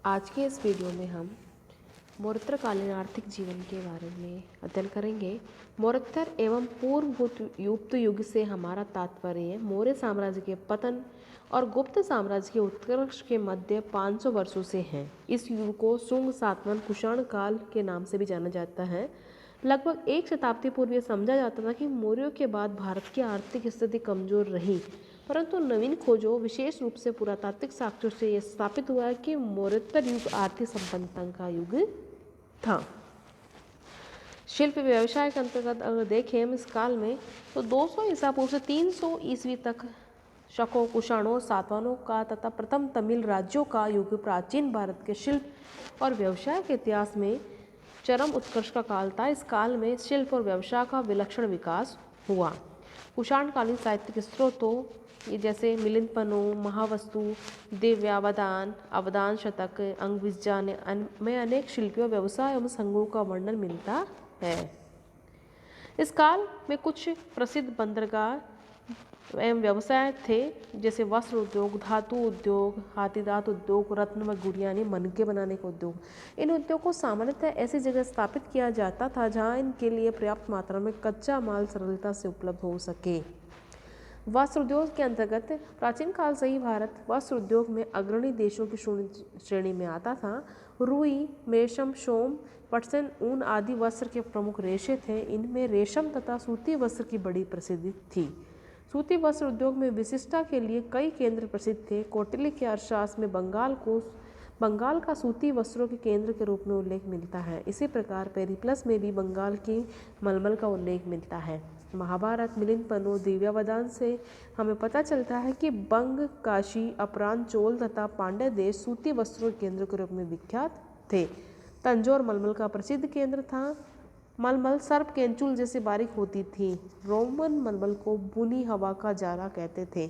आज के इस वीडियो में हम मौर्यकालीन आर्थिक जीवन के बारे में अध्ययन करेंगे। मौर्योत्तर एवं पूर्व गुप्त युग से हमारा तात्पर्य मौर्य साम्राज्य के पतन और गुप्त साम्राज्य के उत्कर्ष के मध्य 500 वर्षों से है। इस युग को शुंग सातवाहन कुषाण काल के नाम से भी जाना जाता है। लगभग एक शताब्दी पूर्व यह समझा जाता था कि मौर्यों के बाद भारत की आर्थिक स्थिति कमजोर रही, परंतु नवीन खोजों विशेष रूप से पुरातात्विक साक्ष्यों से यह स्थापित हुआ है कि मौर्योत्तर युग आर्थिक संपन्नता का युग था। शिल्प व्यवसाय के अंतर्गत अगर देखें हम इस काल में तो 200 ईसा पूर्व से 300 ईस्वी तक शकों, कुषाणों, सातवाहनों का तथा प्रथम तमिल राज्यों का युग प्राचीन भारत के शिल्प और व्यवसाय के इतिहास में चरम उत्कर्ष का काल था। इस काल में शिल्प और व्यवसाय का विलक्षण विकास हुआ। कुषाणकालीन साहित्यिक स्रोतों ये जैसे मिलिंद-पन्नु, महावस्तु, दिव्यावधान, अवधान शतक, अंगविज्जा में अनेक शिल्पियों, व्यवसाय एवं संघों का वर्णन मिलता है। इस काल में कुछ प्रसिद्ध बंदरगाह एवं व्यवसाय थे जैसे वस्त्र उद्योग, धातु उद्योग, हाथीदांत उद्योग, रत्न व गुड़िया यानी मनके बनाने का उद्योग। इन उद्योग को सामान्यतः ऐसी जगह स्थापित किया जाता था जहां इनके लिए पर्याप्त मात्रा में कच्चा माल सरलता से उपलब्ध हो सके। वस्त्र उद्योग के अंतर्गत प्राचीन काल से ही भारत वस्त्र उद्योग में अग्रणी देशों की श्रेणी में आता था। रुई, मेशम, सोम, पटसन, ऊन आदि वस्त्र के प्रमुख रेशे थे। इनमें रेशम तथा सूती वस्त्र की बड़ी प्रसिद्धि थी। सूती वस्त्र उद्योग में विशिष्टता के लिए कई केंद्र प्रसिद्ध थे। कौटिल्य के अर्थशास्त्र में बंगाल का सूती वस्त्रों के केंद्र के रूप में उल्लेख मिलता है। इसी प्रकार पेरिप्लस में भी बंगाल की मलमल का उल्लेख मिलता है। महाभारत, मिलिंद-पन्नु, दिव्यावधान से हमें पता चलता है कि बंग, काशी, अपरांत, चोल तथा पांड्य देश सूती वस्त्रों के केंद्र के रूप में विख्यात थे। तंजौर मलमल का प्रसिद्ध केंद्र था। मलमल सर्प केंचुल जैसे बारीक होती थी। रोमन मलमल को बुनी हवा का जारा कहते थे।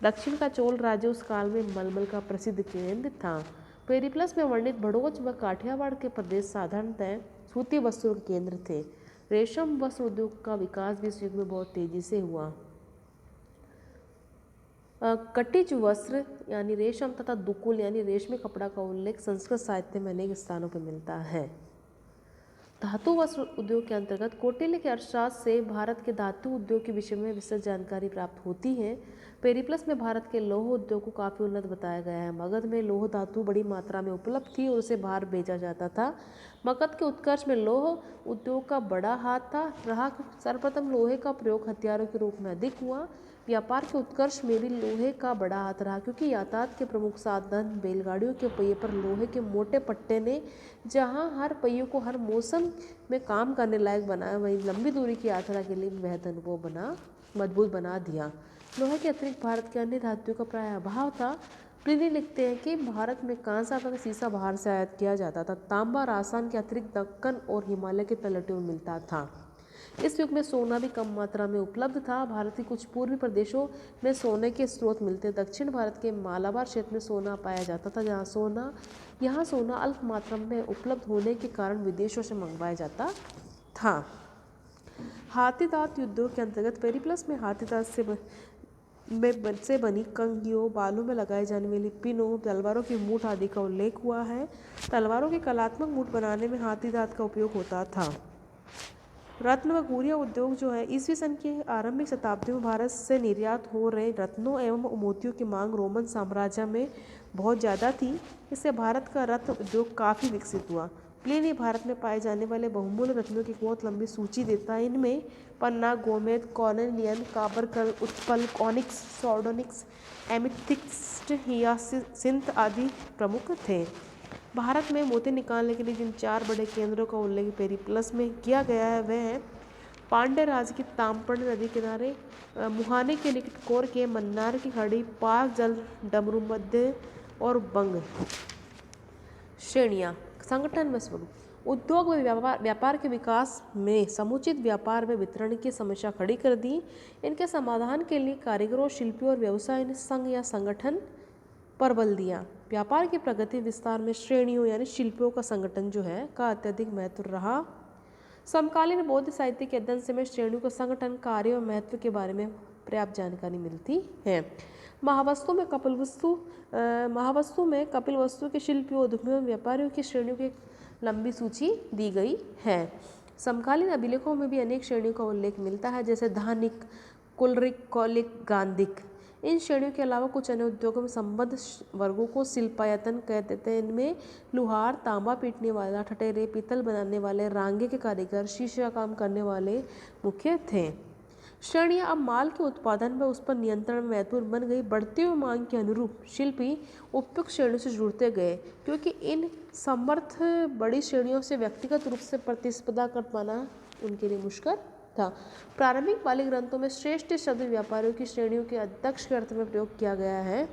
दक्षिण का चोल राज्य उस काल में मलमल का प्रसिद्ध केंद्र था। पेरिप्लस में वर्णित भड़ोच व काठियावाड़ के प्रदेश साधारणतः सूती वस्त्रों के केंद्र थे। रेशम वस्त्र उद्योग का विकास भी इस युग में बहुत तेजी से हुआ। कटिज वस्त्र यानी रेशम तथा दुकुल यानी रेशमी कपड़ा का उल्लेख संस्कृत साहित्य में अनेक स्थानों पर मिलता है। धातु वस्त्र उद्योग के अंतर्गत कौटिल्य के अर्थशास्त्र से भारत के धातु उद्योग के विषय में विस्तृत जानकारी प्राप्त होती है। पेरिप्लस में भारत के लौह उद्योग को काफ़ी उन्नत बताया गया है। मगध में लौह धातु बड़ी मात्रा में उपलब्ध थी और उसे बाहर भेजा जाता था। मगध के उत्कर्ष में लौह उद्योग का बड़ा हाथ रहा। सर्वप्रथम लोहे का प्रयोग हथियारों के रूप में अधिक हुआ। व्यापार के उत्कर्ष में भी लोहे का बड़ा हाथ रहा, क्योंकि यातायात के प्रमुख साधन बैलगाड़ियों के पहिए पर लोहे के मोटे पट्टे ने जहां हर पहियों को हर मौसम में काम करने लायक बनाया, वहीं लंबी दूरी की यात्रा के लिए बेहद मजबूत बना दिया। लोहे के अतिरिक्त भारत के अन्य धातुओं का प्राय अभाव था। प्लिनी लिखते हैं कि भारत में कांसा व सीसा बाहर से आयात किया जाता था। तांबा राजस्थान के अतिरिक्त दक्कन और हिमालय के तलहटियों में मिलता था। इस युग में सोना भी कम मात्रा में उपलब्ध था। भारत के कुछ पूर्वी प्रदेशों में सोने के स्रोत मिलते। दक्षिण भारत के मालाबार क्षेत्र में सोना पाया जाता था, यहाँ सोना अल्प मात्रा में उपलब्ध होने के कारण विदेशों से मंगवाया जाता था। हाथीदांत उद्योग के अंतर्गत पेरिप्लस में हाथीदांत से बनी कंघियों, बालों में लगाए जाने वाली पिनों, तलवारों की मूठ आदि का उल्लेख हुआ है। तलवारों की कलात्मक मूठ बनाने में हाथीदांत का उपयोग होता था। रत्न व गुड़िया उद्योग जो है ईस्वी सन की आरंभिक शताब्दी में भारत से निर्यात हो रहे रत्नों एवं मोतियों की मांग रोमन साम्राज्य में बहुत ज़्यादा थी। इससे भारत का रत्न उद्योग काफ़ी विकसित हुआ। प्लिनी भारत में पाए जाने वाले बहुमूल्य रत्नों की बहुत लंबी सूची देता है। इनमें पन्ना, गोमेद, कॉर्नेलियन, काबरकल, उत्पल, ऑनिक्स, सार्डोनिक्स, एमिथिस्ट, हियासिंथ आदि प्रमुख थे। भारत में मोती निकालने के लिए जिन 4 बड़े केंद्रों का उल्लेख पेरिप्लस में किया गया है वह है पांड्य राज्य की ताम्रपर्णी नदी किनारे, मुहाने के निकट कोर के मन्नार की खाड़ी, पाक जल, डमरू मध्य और बंग। श्रेणियाँ, संगठन व स्वरूप। उद्योग व व्यापार के विकास में समुचित व्यापार व वितरण की समस्या खड़ी कर दी। इनके समाधान के लिए कारीगरों, शिल्पियों और व्यवसाय ने संघ या संगठन पर बल दिया। व्यापार की प्रगति विस्तार में श्रेणियों यानी शिल्पियों का संगठन जो है का अत्यधिक महत्व रहा। समकालीन बौद्ध साहित्य के अध्ययन से में श्रेणियों का संगठन, कार्य और महत्व के बारे में पर्याप्त जानकारी मिलती है। महावस्तु में कपिलवस्तु के शिल्पियों, उद्यमियों, व्यापारियों की श्रेणियों की एक लंबी सूची दी गई है। समकालीन अभिलेखों में भी अनेक श्रेणियों का उल्लेख मिलता है, जैसे धानिक, कुलरिक, कौलिक, गांधिक। इन श्रेणियों के अलावा कुछ अन्य उद्योगों में संबद्ध वर्गों को शिल्पायतन कहते थे। इनमें लुहार, तांबा पीटने वाला, ठठेरे, पीतल बनाने वाले, रांगे के कारीगर, शीशे का काम करने वाले मुख्य थे। श्रेणियां अब माल के उत्पादन व उस पर नियंत्रण में महत्वपूर्ण बन गई। बढ़ती हुई मांग के अनुरूप शिल्पी उपयुक्त श्रेणियों से जुड़ते गए, क्योंकि इन समर्थ बड़ी श्रेणियों से व्यक्तिगत रूप से प्रतिस्पर्धा कर पाना उनके लिए मुश्किल था। प्रारंभिक पाली ग्रंथों में श्रेष्ठ शब्द व्यापारियों की श्रेणियों के अध्यक्ष के अर्थ में प्रयोग किया गया है।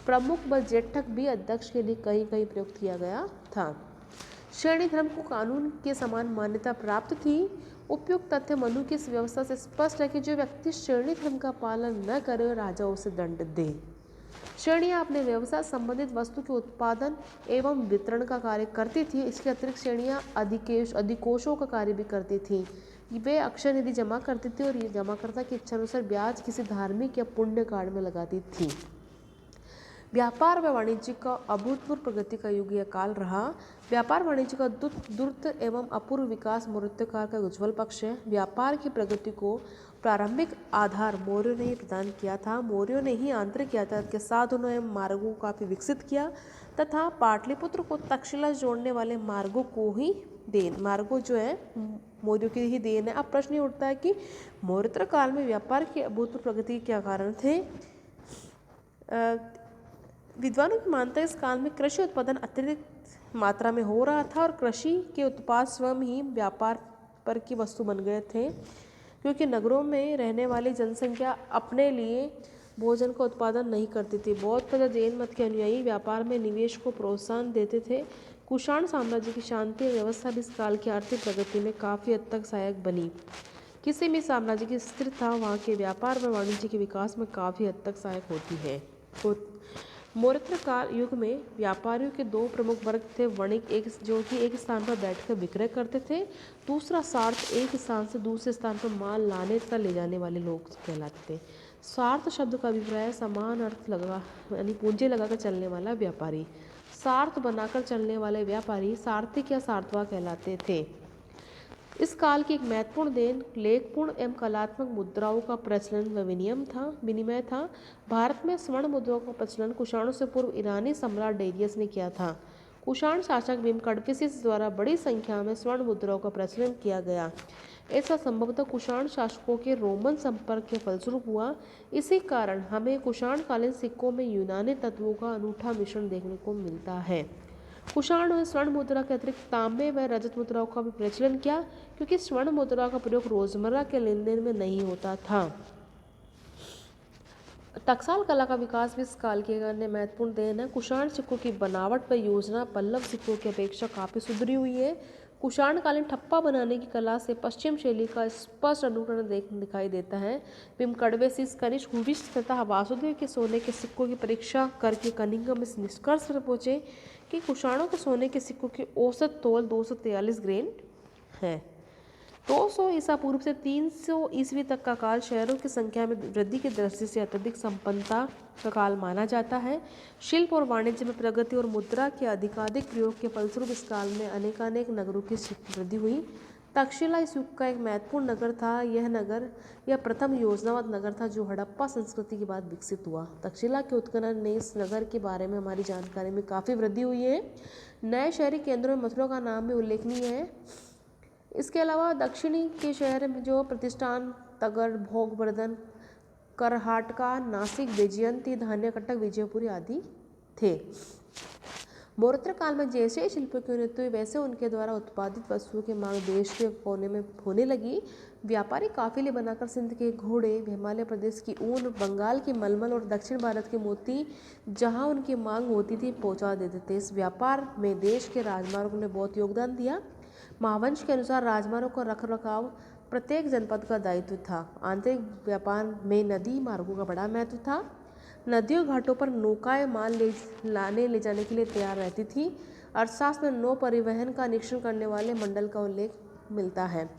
प्रमुख व जेठक भी अध्यक्ष के लिए कहीं कहीं प्रयुक्त किया गया था। श्रेणी धर्म को कानून के समान मान्यता प्राप्त थी। उपयुक्त तथ्य मनु की इस व्यवस्था से स्पष्ट है कि जो व्यक्ति श्रेणी धर्म का पालन न करे, राजा उसे दंड दे। श्रेणियां अपने व्यवसाय संबंधित वस्तु के उत्पादन एवं वितरण का कार्य करती थी। इसके अतिरिक्त श्रेणियां अधिकोषों का कार्य भी करती थी। वे अक्षय निधि जमा करती थी और ये जमाकर्ता की इच्छा अनुसार ब्याज किसी धार्मिक या पुण्य कार्य में लगाती थी। व्यापार व वाणिज्य का अभूतपूर्व प्रगति का युग यह काल रहा। व्यापार वाणिज्य का द्रुत एवं अपूर्व विकास मौर्यकाल का उज्ज्वल पक्ष है। व्यापार की प्रगति को प्रारंभिक आधार मौर्यों ने ही प्रदान किया था। मौर्यों ने ही आंतरिक यातायात के साधनों एवं मार्गों को काफी विकसित किया तथा पाटलिपुत्र को तक्षशिला जोड़ने वाले मार्गों जो है मौर्यों की ही देन है। अब प्रश्न ये उठता है कि मौर्योत्तर काल में व्यापार की अभूतपूर्व प्रगति के क्या कारण थे। विद्वानों की मानता है इस काल में कृषि उत्पादन अत्यधिक मात्रा में हो रहा था और कृषि के उत्पाद स्वयं ही व्यापार पर की वस्तु बन गए थे, क्योंकि नगरों में रहने वाली जनसंख्या अपने लिए भोजन का उत्पादन नहीं करती थी। बौद्ध तथा जैन मत के अनुयायी व्यापार में निवेश को प्रोत्साहन देते थे। कुषाण साम्राज्य की शांति व्यवस्था भी इस काल की आर्थिक प्रगति में काफ़ी हद तक सहायक बनी। किसी भी साम्राज्य की स्थिरता वहाँ के व्यापार व वाणिज्य के विकास में काफ़ी हद तक सहायक होती है। मौर्योत्तर काल युग में व्यापारियों के दो प्रमुख वर्ग थे। वणिक जो कि एक स्थान पर बैठकर विक्रय करते थे। दूसरा सार्थ, एक स्थान से दूसरे स्थान पर माल लाने तथा ले जाने वाले लोग कहलाते थे। सार्थ शब्द का अभिप्राय समान अर्थ यानी पूंजी लगाकर चलने वाला व्यापारी। सार्थ बनाकर चलने वाले व्यापारी सार्थिक या सार्थवा कहलाते थे। इस काल की एक महत्वपूर्ण देन लेखपूर्ण एवं कलात्मक मुद्राओं का प्रचलन व विनिमय था। भारत में स्वर्ण मुद्राओं का प्रचलन कुषाणों से पूर्व ईरानी सम्राट डेरियस ने किया था। कुषाण शासक भीमकड़फिसिस द्वारा बड़ी संख्या में स्वर्ण मुद्राओं का प्रचलन किया गया। ऐसा संभवतः कुषाण शासकों के रोमन संपर्क के फलस्वरूप हुआ। इसी कारण हमें कुषाणकालीन सिक्कों में यूनानी तत्वों का अनूठा मिश्रण देखने को मिलता है। कुषाण ने स्वर्ण मुद्रा के अतिरिक्त तांबे व रजत मुद्राओं का भी प्रचलन किया, क्योंकि स्वर्ण मुद्रा का प्रयोग रोजमर्रा के लेन देन में नहीं होता था। टकसाल कला का विकास भी इस काल की अन्य महत्वपूर्ण देन है। कुषाण सिक्कों की बनावट व योजना पल्लव सिक्कों की अपेक्षा काफ़ी सुधरी हुई है। कुषाणकालीन ठप्पा बनाने की कला से पश्चिम शैली का स्पष्ट अनुकरण दिखाई देता है। भीमकड़फिसिस, कनिष्क, हुविष्ठ तथा वासुदेव के सोने के सिक्कों की परीक्षा करके कनिंघम इस निष्कर्ष पर पहुंचे कि कुषाणों के सोने के सिक्कों की औसत तौल 243 ग्रेन है। 200 ईसा पूर्व से 300 ईस्वी तक का काल शहरों की संख्या में वृद्धि की दृष्टि से अत्यधिक संपन्नता का काल माना जाता है। शिल्प और वाणिज्य में प्रगति और मुद्रा के अधिकाधिक प्रयोग के फलस्वरूप इस काल में अनेकानेक नगरों की वृद्धि हुई। तक्षशिला इस युग का एक महत्वपूर्ण नगर था। यह प्रथम योजनाबद्ध नगर था जो हड़प्पा संस्कृति के बाद विकसित हुआ। तक्षशिला के उत्खनन ने इस नगर के बारे में हमारी जानकारी में काफ़ी वृद्धि हुई है। नए शहरी केंद्रों में मथुरा का नाम भी उल्लेखनीय है। इसके अलावा दक्षिणी के शहर में जो प्रतिष्ठान तगड़, भोगवर्धन, करहाटका, नासिक, वैजयंती, धान्यकटक, विजयपुरी आदि थे। मौर्योत्तर काल में जैसे शिल्पों की उन्नति हुई वैसे उनके द्वारा उत्पादित वस्तुओं की मांग देश के कोने में होने लगी। व्यापारी काफिले बनाकर सिंध के घोड़े, हिमालय प्रदेश की ऊन, बंगाल की मलमल और दक्षिण भारत के मोती जहां उनकी मांग होती थी पहुंचा देते थे। इस व्यापार में देश के राजमार्गों ने बहुत योगदान दिया। महावंश के अनुसार राजमार्गों का रखरखाव प्रत्येक जनपद का दायित्व था। आंतरिक व्यापार में नदी मार्गों का बड़ा महत्व था। नदियों घाटों पर नौकाएं माल ले जाने के लिए तैयार रहती थी। अर्थशास्त्र में नौ परिवहन का निरीक्षण करने वाले मंडल का उल्लेख मिलता है।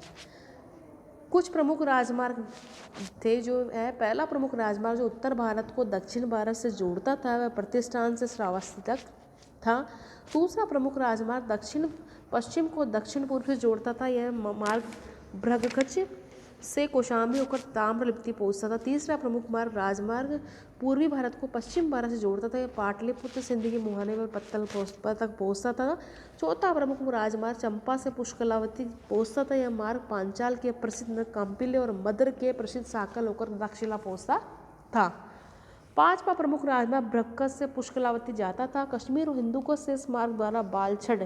कुछ प्रमुख राजमार्ग थे जो है, पहला प्रमुख राजमार्ग जो उत्तर भारत को दक्षिण भारत से जोड़ता था वह प्रतिष्ठान से श्रावस्ती तक था। दूसरा प्रमुख राजमार्ग दक्षिण पश्चिम को दक्षिण पूर्व से जोड़ता था, यह मार्ग भृगकच से कौशाम्बी होकर ताम्रलिप्ति पहुंचता था। तीसरा प्रमुख मार्ग राजमार्ग पूर्वी भारत को पश्चिम भारत से जोड़ता था, यह पाटलिपुत्र सिंध के मुहाने पर पत्तल तक पहुंचता था। चौथा प्रमुख राजमार्ग चंपा से पुष्कलावती पहुंचता था, यह मार्ग पांचाल के प्रसिद्ध नगर कंपिले और मद्र के प्रसिद्ध साकल होकर दक्षिणा पहुंचता था। पांचवा प्रमुख राजमार्ग भ्रगकच से पुष्कलावती जाता था। कश्मीर और हिंदूकुश से इस मार्ग द्वारा बालछड़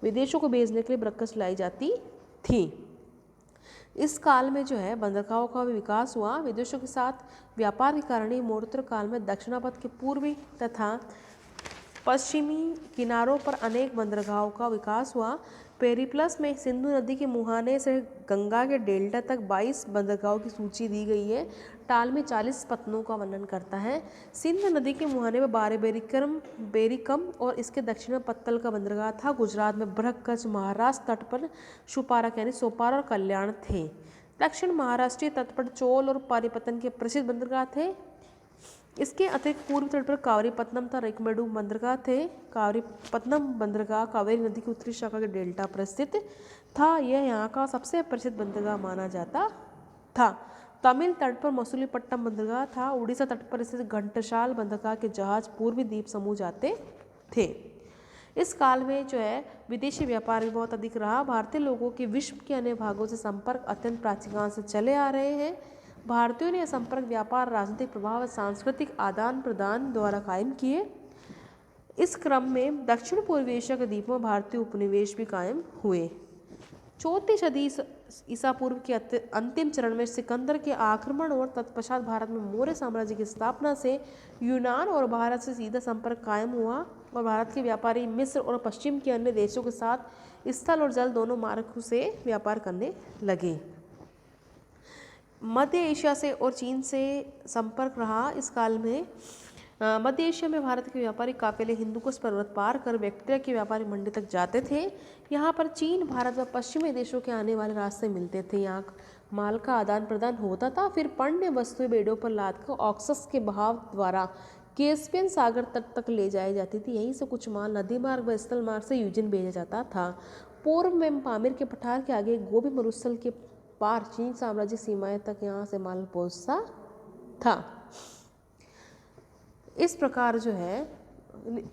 विदेशों को भेजने के लिए भ्रगकच लाई जाती थी। इस काल में जो है बंदरगाहों का भी विकास हुआ। विदेशों के साथ व्यापार के कारण ही मौर्योत्तर काल में दक्षिणापथ के पूर्वी तथा पश्चिमी किनारों पर अनेक बंदरगाहों का विकास हुआ। पेरिप्लस में सिंधु नदी के मुहाने से गंगा के डेल्टा तक 22 बंदरगाहों की सूची दी गई है। टालमी 40 पत्तनों का वर्णन करता है। सिंध नदी के मुहाने में बेरिकम और इसके दक्षिण में पत्तल का बंदरगाह था। गुजरात में भ्रगकच, महाराष्ट्र तट पर शुपारक यानी सोपारा और कल्याण थे। दक्षिण महाराष्ट्रीय तट पर चोल और पारीपतन के प्रसिद्ध बंदरगाह थे। इसके अतिरिक्त पूर्वी तट पर कावरीपत्तनम तथा रेकमेडू बंदरगाह थे। कावरीपत्तनम बंदरगाह कावेरी नदी की उत्तरी शाखा के डेल्टा पर स्थित था। यह यहाँ का सबसे प्रसिद्ध बंदरगाह माना जाता था। तमिल तट पर मसूलीपट्टनम बंदरगाह था। उड़ीसा तट पर स्थित घंटसाल बंदरगाह के जहाज पूर्वी द्वीप समूह जाते थे। इस काल में जो है विदेशी व्यापार भी बहुत अधिक रहा। भारतीय लोगों के विश्व के अन्य भागों से संपर्क अत्यंत प्राचीन काल से चले आ रहे हैं। भारतीयों ने यह संपर्क व्यापार, राजनीतिक प्रभाव और सांस्कृतिक आदान प्रदान द्वारा कायम किए। इस क्रम में दक्षिण पूर्वी एशिया के द्वीपों में भारतीय उपनिवेश भी कायम हुए। चौथी सदी ईसा पूर्व के अंतिम चरण में सिकंदर के आक्रमण और तत्पश्चात भारत में मौर्य साम्राज्य की स्थापना से यूनान और भारत से सीधा संपर्क कायम हुआ और भारत के व्यापारी मिस्र और पश्चिम के अन्य देशों के साथ स्थल और जल दोनों मार्गों से व्यापार करने लगे। मध्य एशिया से और चीन से संपर्क रहा। इस काल में मध्य एशिया में भारत के व्यापारी काफिले हिंदुकुश पर्वत पार कर बैक्ट्रिया की व्यापारी मंडी तक जाते थे। यहाँ पर चीन, भारत व पश्चिमी देशों के आने वाले रास्ते मिलते थे। यहाँ माल का आदान प्रदान होता था। फिर पण्य वस्तुएं बेड़ों पर लादकर ऑक्सस के बहाव द्वारा कैस्पियन सागर तट तक ले जाई जाती थी। यहीं से कुछ माल नदी मार्ग व स्थल मार्ग से यूजिन भेजा जाता था। पूर्व में पामीर के पठार के आगे गोबी मरुस्थल के पार चीन साम्राज्य सीमाएं तक यहाँ से माल पहुँचता था। इस प्रकार जो है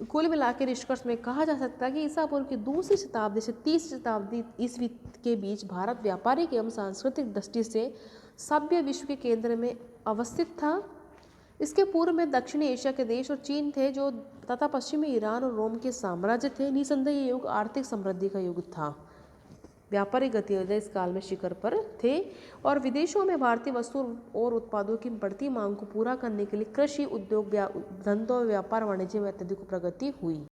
कुल मिला के निष्कर्ष में कहा जा सकता है कि ईसा पूर्व की दूसरी शताब्दी से तीसरी शताब्दी ईस्वी के बीच भारत व्यापारिक एवं सांस्कृतिक दृष्टि से सभ्य विश्व के केंद्र में अवस्थित था। इसके पूर्व में दक्षिणी एशिया के देश और चीन थे जो तथा पश्चिम में ईरान और रोम के साम्राज्य थे। निसंदेह ये युग आर्थिक समृद्धि का युग था। व्यापारिक गतिविधियां इस काल में शिखर पर थे और विदेशों में भारतीय वस्तु और उत्पादों की बढ़ती मांग को पूरा करने के लिए कृषि, उद्योग, धंधों, व्यापार, वाणिज्य में अत्यधिक प्रगति हुई।